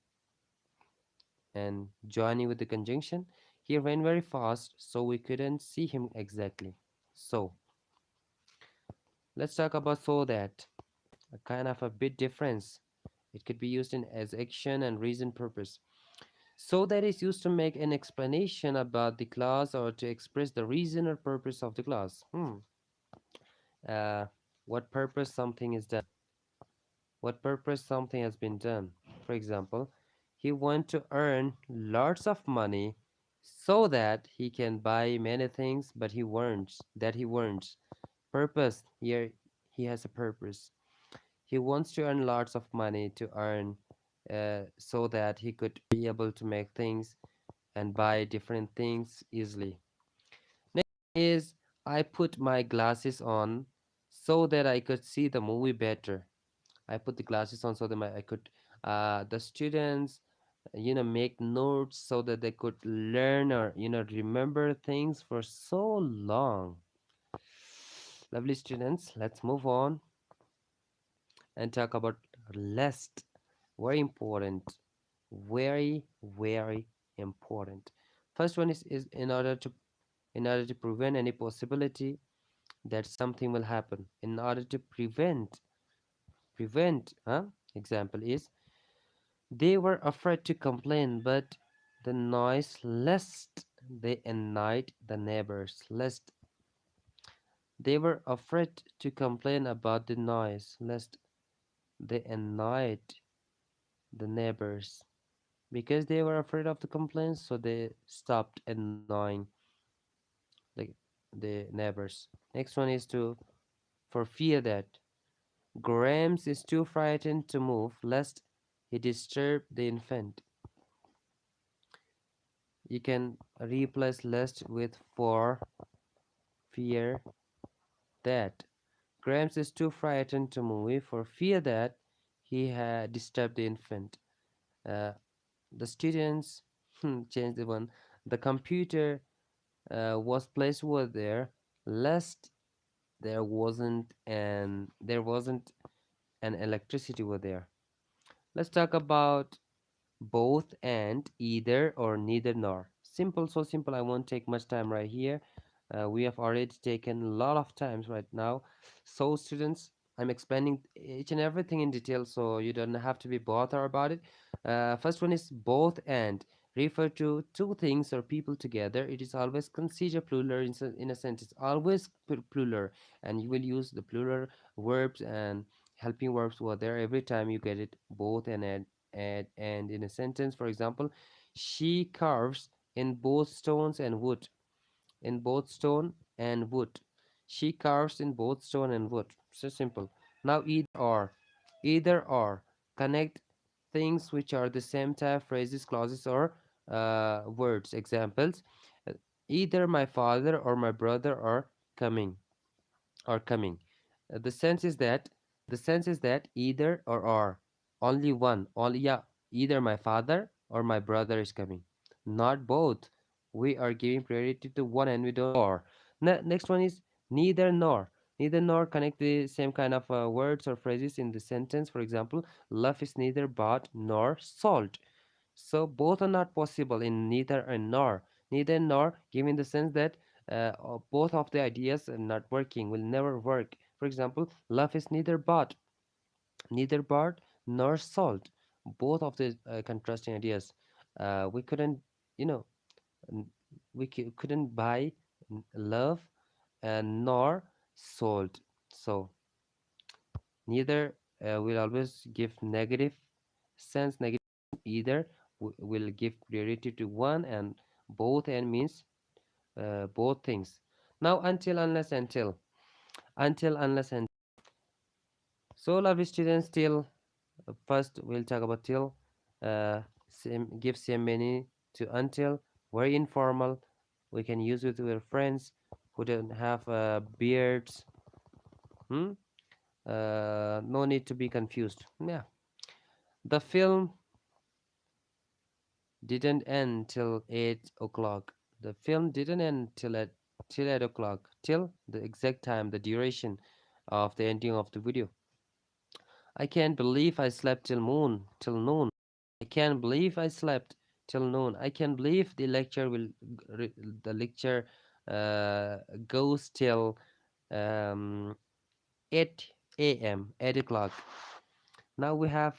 And joining with the conjunction, he ran very fast, so we couldn't see him exactly. So, let's talk about so that. A kind of a bit difference. It could be used in as action and reason purpose. So that is used to make an explanation about the class or to express the reason or purpose of the class. Uh, what purpose something is done, what purpose something has been done. For example, he wants to earn lots of money so that he can buy many things, but he wants purpose. Here he has a purpose. He wants to earn lots of money to earn so that he could be able to make things and buy different things easily. Next is, I put my glasses on so that I could see the movie better. I put the glasses on so that I could, the students, make notes so that they could learn or, remember things for so long. Lovely students, let's move on and talk about lest. Very important. Very, very important. First one is in order to prevent any possibility that something will happen. In order to prevent, example is, they were afraid to complain, but the noise lest they annoyed the neighbors. Lest they were afraid to complain about the noise, lest they annoyed the neighbors. Because they were afraid of the complaints, so they stopped annoying the, the neighbors. Next one is to, for fear that Grams is too frightened to move lest he disturb the infant. You can replace lest with for fear that. Grams is too frightened to move for fear that he had disturbed the infant. Uh, the students change the one. The computer was placed over there lest there wasn't an electricity over there. Let's talk about both and either or neither nor. Simple, so simple. I won't take much time right here. We have already taken a lot of times right now. So students, I'm explaining each and everything in detail, so you don't have to be bothered about it. First one is both and. Refer to two things or people together. It is always consider plural in a sentence. Always plural, and you will use the plural verbs and helping verbs over there every time you get it both and in a sentence. For example, she carves in both stones and wood. In both stone and wood. She carves in both stone and wood. So simple. Now either or connect things which are the same type, phrases, clauses, or words. Examples: uh, either my father or my brother are coming. The sense is that either or are only one. Only, yeah, either my father or my brother is coming, not both. We are giving priority to one and we don't or. Next one is neither nor. Neither nor connect the same kind of words or phrases in the sentence. For example, love is neither bought nor sold. So both are not possible in neither and nor. Neither nor, given the sense that both of the ideas are not working, will never work. For example, love is neither bought nor sold. Both of the contrasting ideas. We couldn't, you know, n- couldn't buy love and nor sold. So neither will always give negative sense. Negative either will give priority to one, and both and means both things. Now until, unless, until, unless, and so lovely students, till, first we'll talk about till. Give same meaning to until. Very informal. We can use it with your friends who don't have beards. Hmm? No need to be confused. Yeah. The film didn't end till 8 o'clock. The film didn't end till 8 o'clock. Till the exact time, the duration of the ending of the video. I can't believe I slept till noon. I can't believe I slept till noon. I can't believe the lecture uh, goes till um, 8 a.m. 8 o'clock. Now we have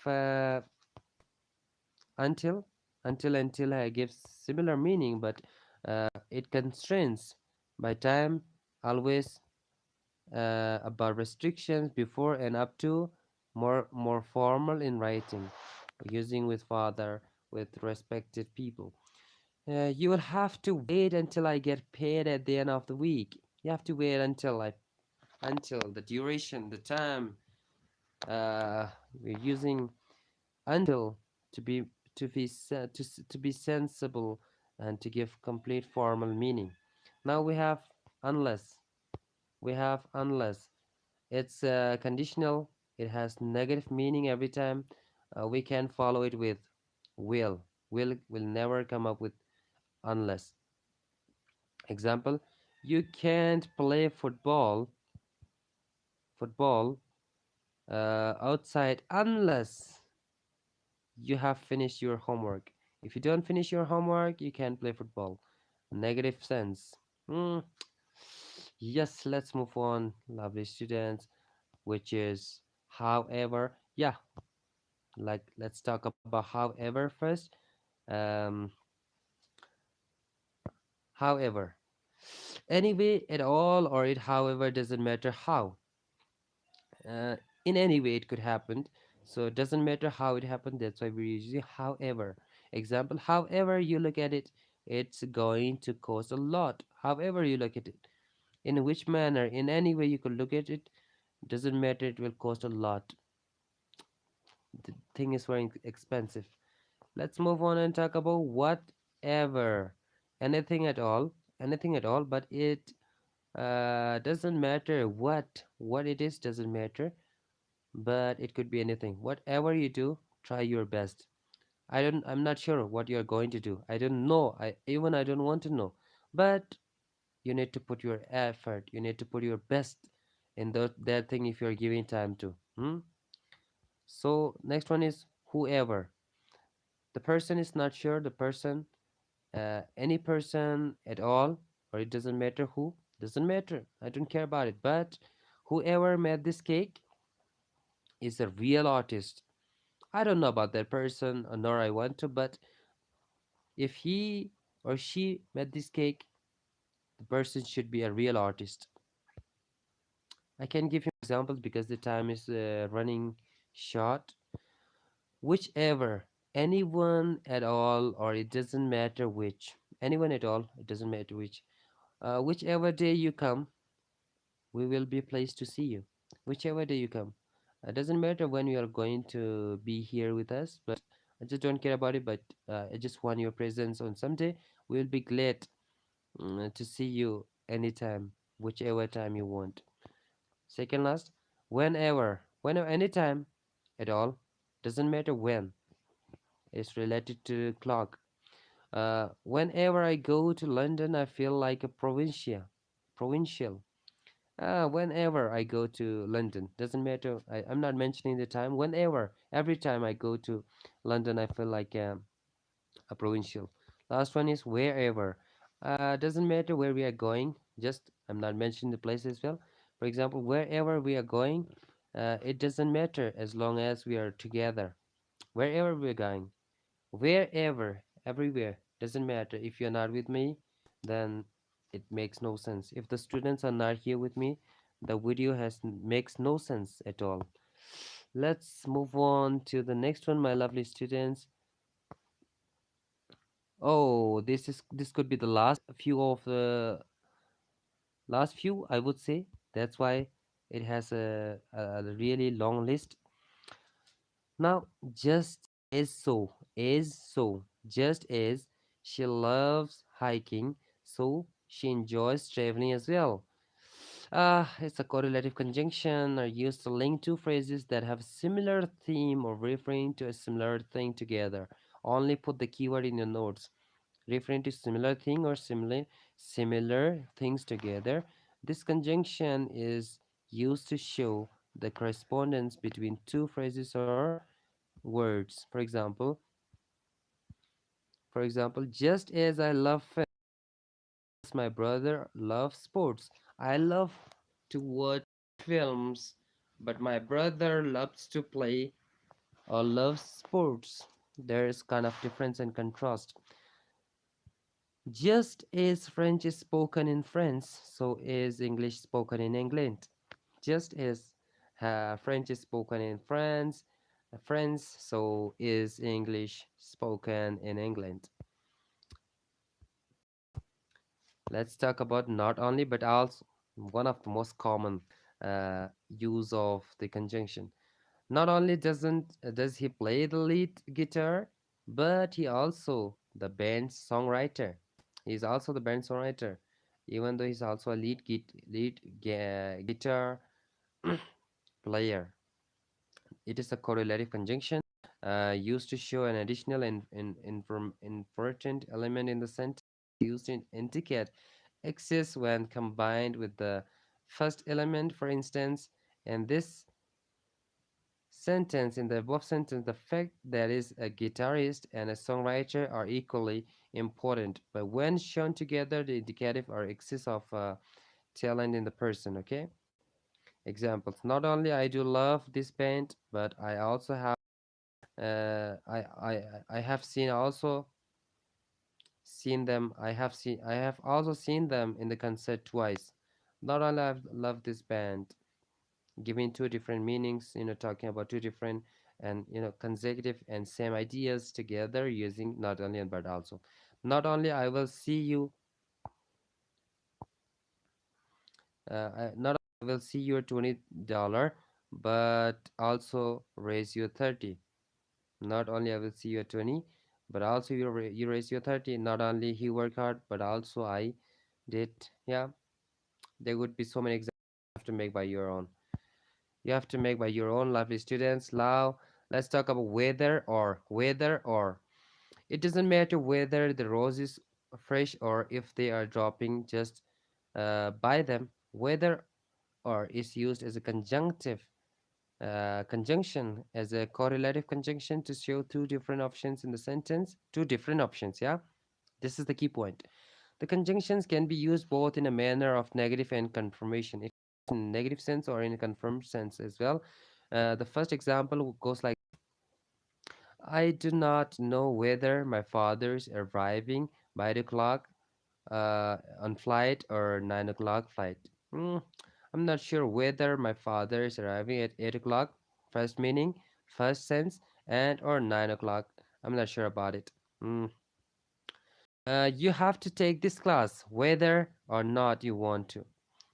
until. Until gives similar meaning, but it constrains by time, always about restrictions before and up to, more formal in writing, using with father, with respected people. You will have to wait until I get paid at the end of the week. You have to wait until the duration, the time. We're using until to be to be sensible and to give complete formal meaning. Now we have unless. We have unless. It's conditional. It has negative meaning every time. We can follow it with will. Will never come up with unless. Example: you can't play football outside unless you have finished your homework. If you don't finish your homework, you can't play football. Negative sense. Hmm. Yes, let's move on, lovely students, which is however. Yeah, like let's talk about however first. Um, however, anyway at all, or it however doesn't matter how. uh, in any way it could happen, so it doesn't matter how it happened. That's why we're using however. Example: however you look at it, it's going to cost a lot. However you look at it, in which manner, in any way you could look at it, doesn't matter, it will cost a lot. The thing is very expensive. Let's move on and talk about whatever. Anything at all. Anything at all, but it doesn't matter what it is, doesn't matter, but it could be anything. Whatever you do, try your best. I'm not sure what you're going to do. I don't know. I don't want to know. But you need to put your effort. You need to put your best in that thing if you're giving time to. So next one is whoever. The person is not sure. The person, any person at all, or it doesn't matter who. Doesn't matter. I don't care about it. But whoever made this cake is a real artist. I don't know about that person, nor I want to, but if he or she made this cake, the person should be a real artist. I can give you examples because the time is running short. Whichever, anyone at all, or it doesn't matter which, anyone at all, it doesn't matter which. Whichever day you come, we will be pleased to see you. Whichever day you come. It doesn't matter when you are going to be here with us, but I just don't care about it. But I just want your presence on someday. We'll be glad to see you anytime, whichever time you want. Second last, whenever, anytime at all, doesn't matter when. It's related to clock. Whenever I go to London, I feel like a provincial. Whenever I go to London, doesn't matter. I'm not mentioning the time. Whenever, every time I go to London, I feel like a provincial. Last one is wherever. Doesn't matter where we are going. Just I'm not mentioning the place as well. For example, wherever we are going, it doesn't matter as long as we are together. Wherever we are going, wherever, everywhere, doesn't matter. If you're not with me, then it makes no sense. If the students are not here with me, the video makes no sense at all. Let's move on to the next one, my lovely students. Oh, this could be the last few, I would say. That's why it has a really long list. Now, just as she loves hiking, so she enjoys traveling as well. It's a correlative conjunction or used to link two phrases that have a similar theme or referring to a similar thing together. Only put the keyword in your notes. Referring to similar thing or similar things together. This conjunction is used to show the correspondence between two phrases or words. For example, just as I love films, my brother loves sports. I love to watch films, but my brother loves to play or loves sports. There is kind of difference and contrast. Just as French is spoken in France, so is English spoken in England. Just as French is spoken in France, so is English spoken in England. Let's talk about not only but also one of the most common use of the conjunction. Not only does he play the lead guitar, but he also the band's songwriter. He's also the band songwriter, even though he's also a guitar player. It is a correlative conjunction used to show an additional important element in the sentence, used to indicate excess when combined with the first element, for instance. And this sentence, in the above sentence, the fact that is a guitarist and a songwriter are equally important, but when shown together, the indicative or excess of talent in the person. Okay. Examples: not only I do love this band, but I also have I have seen also seen them. I have also seen them in the concert twice. Not only I've loved this band, giving two different meanings, talking about two different and consecutive and same ideas together using not only and but also. Not only I will see you, not only I will see your $20, but also raise your 30. Not only I will see your 20, but also you raise your 30. Not only he work hard, but also I did. Yeah, there would be so many examples you have to make by your own. You have to make by your own, lovely students. Now, let's talk about whether or. It doesn't matter whether the rose is fresh or if they are dropping, just buy them. Whether or is used as a conjunction, as a correlative conjunction to show two different options in the sentence. Two different options, yeah? This is the key point. The conjunctions can be used both in a manner of negative and confirmation. It in negative sense or in a confirmed sense as well. The first example goes like, I do not know whether my father's arriving by 8 o'clock on flight or 9 o'clock flight. Hmm, I'm not sure whether my father is arriving at 8 o'clock. First meaning, first sense, and or 9 o'clock. I'm not sure about it. Hmm. You have to take this class whether or not you want to.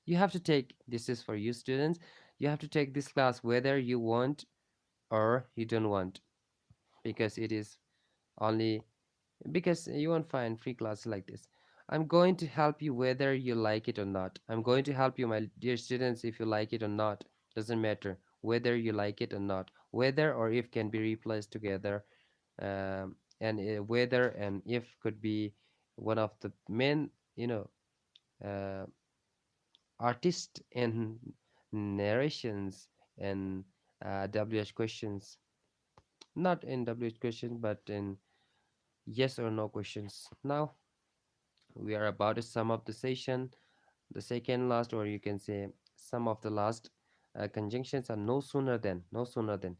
You have to take, this is for you students, you have to take this class whether you want or you don't want, because it is only because you won't find free classes like this. I'm going to help you whether you like it or not. I'm going to help you, my dear students, if you like it or not. Doesn't matter whether you like it or not. Whether or if can be replaced together, and whether and if could be one of the main, uh, artists in narrations and WH questions. Not in WH questions, but in yes or no questions. Now we are about to sum up the session. The second last, or you can say some of the last conjunctions are no sooner than. No sooner than.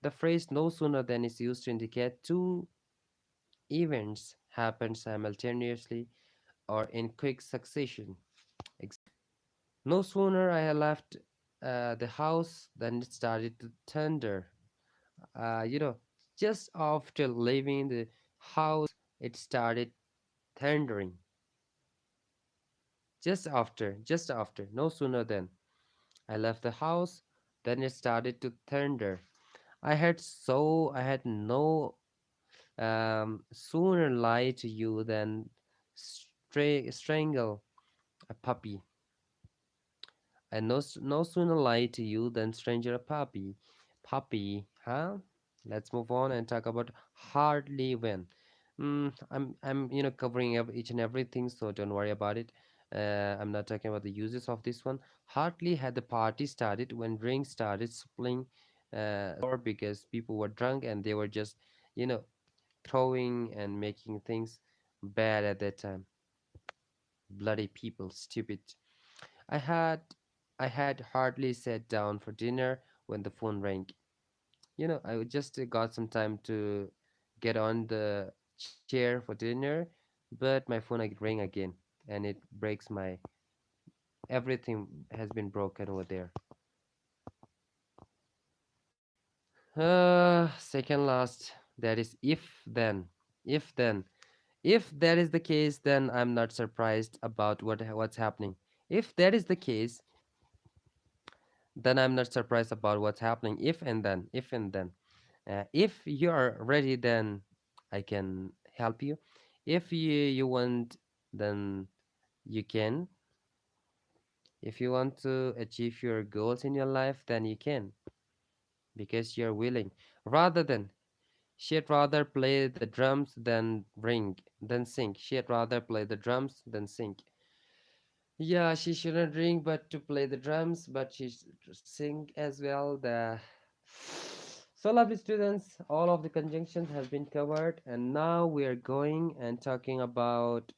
The phrase no sooner than is used to indicate two events happen simultaneously or in quick succession. No sooner I had left the house than it started to thunder. Uh, you know, just after leaving the house, it started thundering. Just after, no sooner than I left the house, then it started to thunder. I had no sooner lie to you than strangle a puppy. I no sooner lie to you than stranger a puppy. Puppy, huh? Let's move on and talk about hardly when. I'm covering each and everything, so don't worry about it. I'm not talking about the uses of this one. Hardly had the party started when drinks started spilling, or because people were drunk and they were just, you know, throwing and making things bad at that time. Bloody people, stupid. I had I had hardly sat down for dinner when the phone rang. I just got some time to get on the chair for dinner, but my phone rang again, and it breaks my everything has been broken over there. Second last. That is if then. If then. If that is the case, then I'm not surprised about what's happening. If that is the case, then I'm not surprised about what's happening. If and then. If and then. If you are ready, then I can help you. If you want, then you can. If you want to achieve your goals in your life, then you can because you're willing. Rather than she'd rather play the drums than sing. She'd rather play the drums than sing. Yeah, she shouldn't drink, but to play the drums, but she sing as well. The so lovely students, all of the conjunctions have been covered, and now we are going and talking about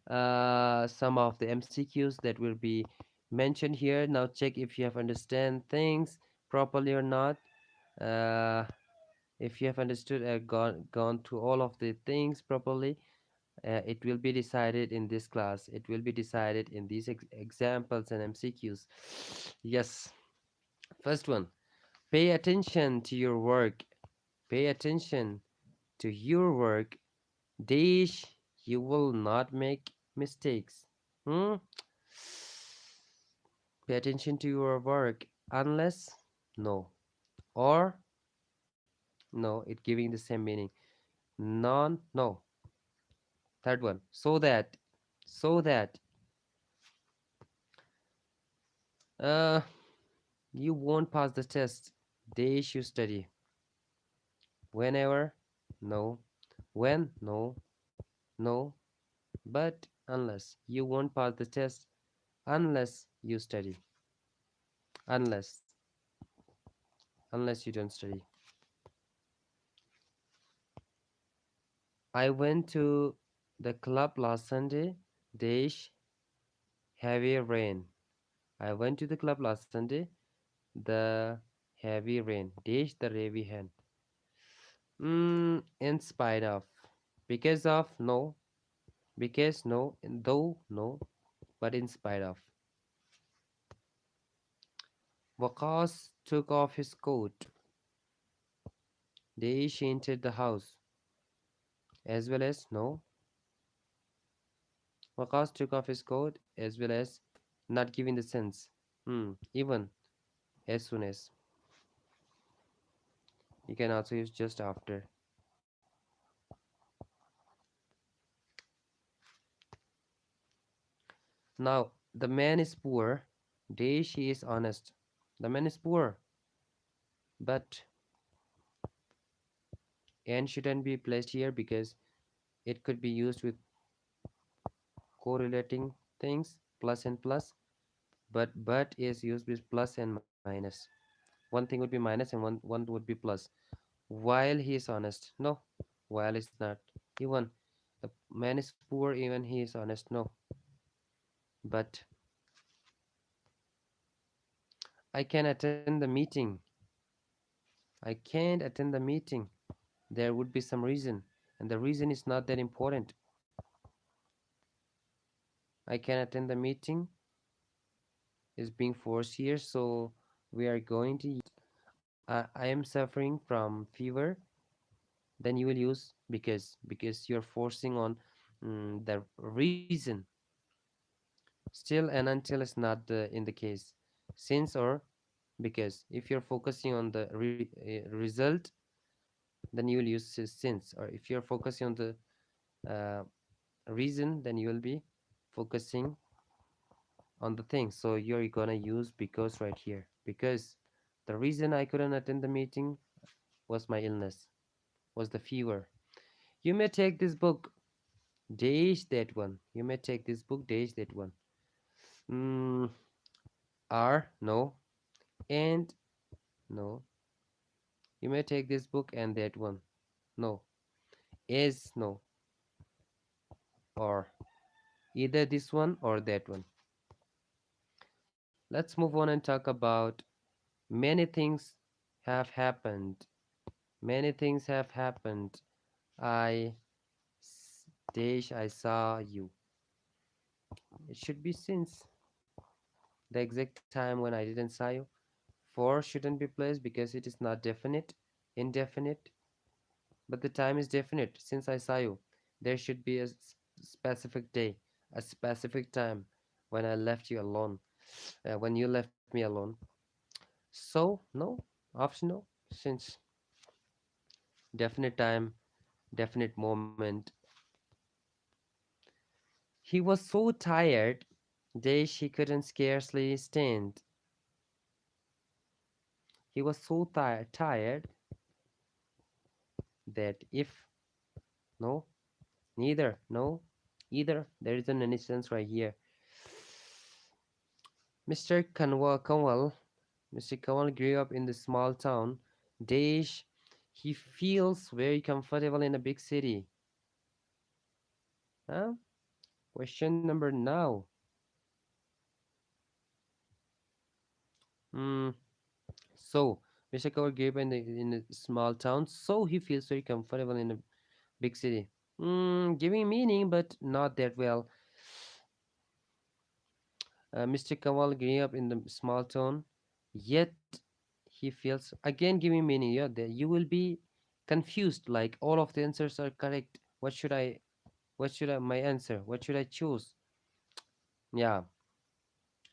some of the MCQs that will be mentioned here. Now check if you have understand things properly or not. Uh, if you have understood gone through all of the things properly, it will be decided in this class. It will be decided in these examples and MCQs. Yes, first one. Pay attention to your work. Pay attention to your work. Dash, you will not make mistakes. Hmm? Pay attention to your work unless no or no. It giving the same meaning. Non no. Third one. So that uh you won't pass the test. Dash you study. Whenever no. When no. No. But unless you won't pass the test unless you study. Unless unless you don't study. I went to the club last Sunday. Dash heavy rain. I went to the club last Sunday. The heavy rain. Dash the heavy hand. In spite of. Because of no. Because no. Though no. But in spite of. Waqas took off his coat. Dash entered the house. As well as no. Waqas took off his coat as well as not giving the sense. Even as soon as. You can also use just after. Now, the man is poor. Day she is honest. The man is poor, but and shouldn't be placed here because it could be used with correlating things, plus and plus. But is used with plus and minus. One thing would be minus and one would be plus. While he is honest, no. While is not. Even the man is poor, even he is honest, no. But I can attend the meeting. I can't attend the meeting. There would be some reason, and the reason is not that important. I can attend the meeting is being forced here, so we are going to use I am suffering from fever. Then you will use because you're forcing on the reason. Still and until is not the in the case. Since or because if you're focusing on the result, then you will use since. Or if you're focusing on the uh, reason, then you will be focusing on the thing. So you're gonna use because right here. Because the reason I couldn't attend the meeting was my illness, was the fever. You may take this book, dash that one. You may take this book, dash that one. Mm, are no, and no. You may take this book and that one. No, is no, or either this one or that one. Let's move on and talk about many things have happened. Many things have happened. I dash I saw you. It should be since the exact time when I didn't saw you. For shouldn't be placed because it is not definite, indefinite, but the time is definite. Since I saw you, there should be a specific day, a specific time when I left you alone, when you left me alone. So, no, option no, since definite time, definite moment. He was so tired, days he couldn't scarcely stand. He was so tired that if no, neither, no, either, there isn't any sense right here. Mr. Mr. Kanwal grew up in the small town. Desh, he feels very comfortable in a big city. Huh? Question number now. Hmm. So, Mr. Kanwal grew up in a small town, so he feels very comfortable in a big city. Giving meaning, but not that well. Mr. Kamal grew up in the small town, yet he feels again giving meaning. Yeah, there you will be confused. Like all of the answers are correct. What should I? What should I? My answer. What should I choose? Yeah,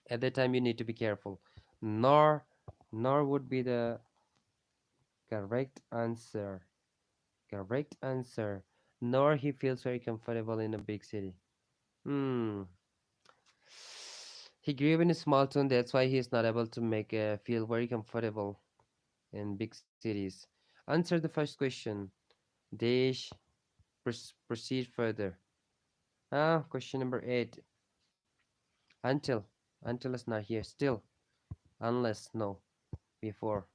at that time you need to be careful. Nor, nor would be the correct answer. Correct answer. Nor he feels very comfortable in a big city. Hmm. He grew up in a small town. That's why he is not able to make feel very comfortable in big cities. Answer the first question. Desh, proceed further. Question number 8. Until. Until is not here. Still. Unless. No. Before.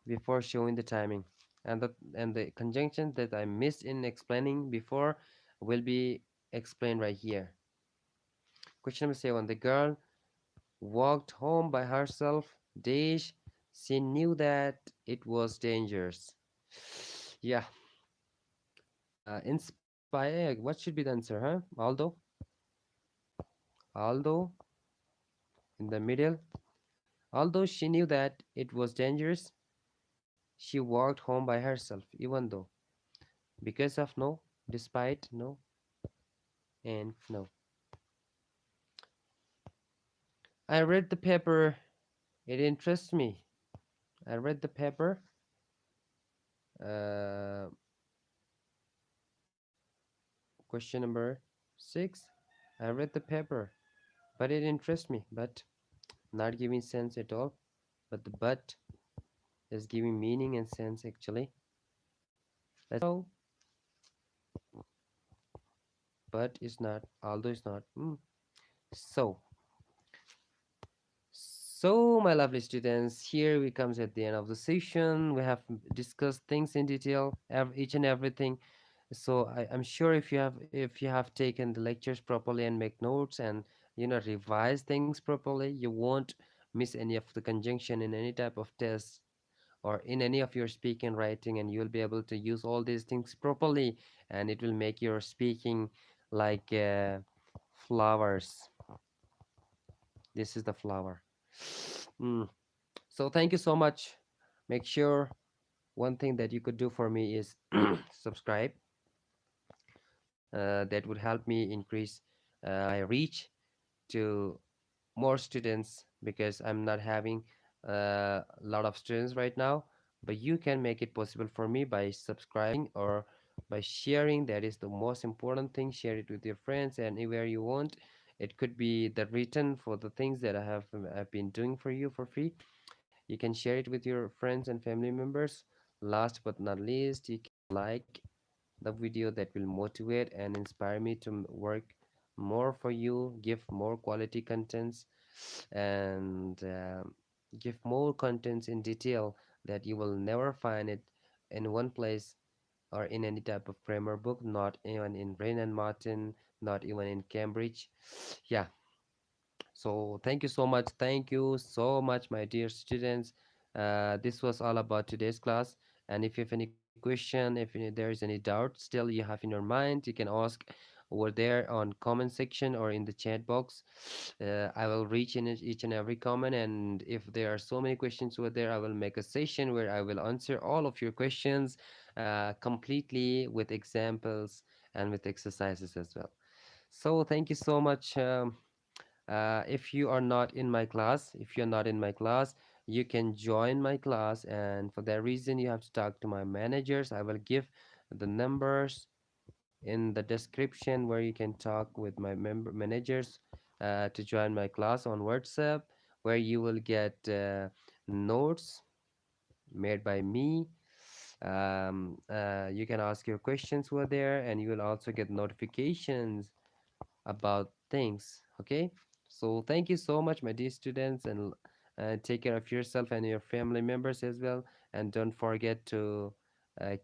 Before showing the timing. And the conjunction that I missed in explaining before will be explained right here. Question number 7. The girl walked home by herself. Desh, she knew that it was dangerous. Yeah. Inspire. What should be the answer, huh? Although in the middle. Although she knew that it was dangerous, she walked home by herself, even though, because of no, despite no, and no. I read the paper. It interests me. I read the paper. Uh, Question number 6. I read the paper, but it interests me. But not giving sense at all. But the but is giving meaning and sense actually. Let's go. But is not. Although is not. So So, my lovely students, here we comes at the end of the session. We have discussed things in detail, each and everything. So I'm sure if you have taken the lectures properly and make notes and revise things properly, you won't miss any of the conjunction in any type of test or in any of your speaking writing, and you'll be able to use all these things properly, and it will make your speaking like flowers. This is the flower. Mm. So thank you so much. Make sure one thing that you could do for me is subscribe. That would help me increase my reach to more students because I'm not having a lot of students right now. But you can make it possible for me by subscribing or by sharing. That is the most important thing. Share it with your friends anywhere you want. It could be the written for the things that I've been doing for you for free. You can share it with your friends and family members. Last but not least, you can like the video. That will motivate and inspire me to work more for you, give more quality contents, and give more contents in detail that you will never find it in one place or in any type of grammar book, not even in Brain and Martin, not even in Cambridge. Yeah, so thank you so much. Thank you so much, my dear students. This was all about today's class. And if you have any question, if there is any doubt still you have in your mind, you can ask over there on comment section or in the chat box. I will reach in each and every comment, and if there are so many questions over there, I will make a session where I will answer all of your questions completely with examples and with exercises as well. So thank you so much. If you are not in my class, if you're not in my class, you can join my class, and for that reason you have to talk to my managers. I will give the numbers in the description where you can talk with my member managers to join my class on WhatsApp, where you will get notes made by me. You can ask your questions over there, and you will also get notifications about things. Okay, so thank you so much, my dear students, and take care of yourself and your family members as well, and don't forget to uh,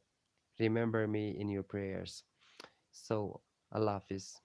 remember me in your prayers. So Allah Hafiz.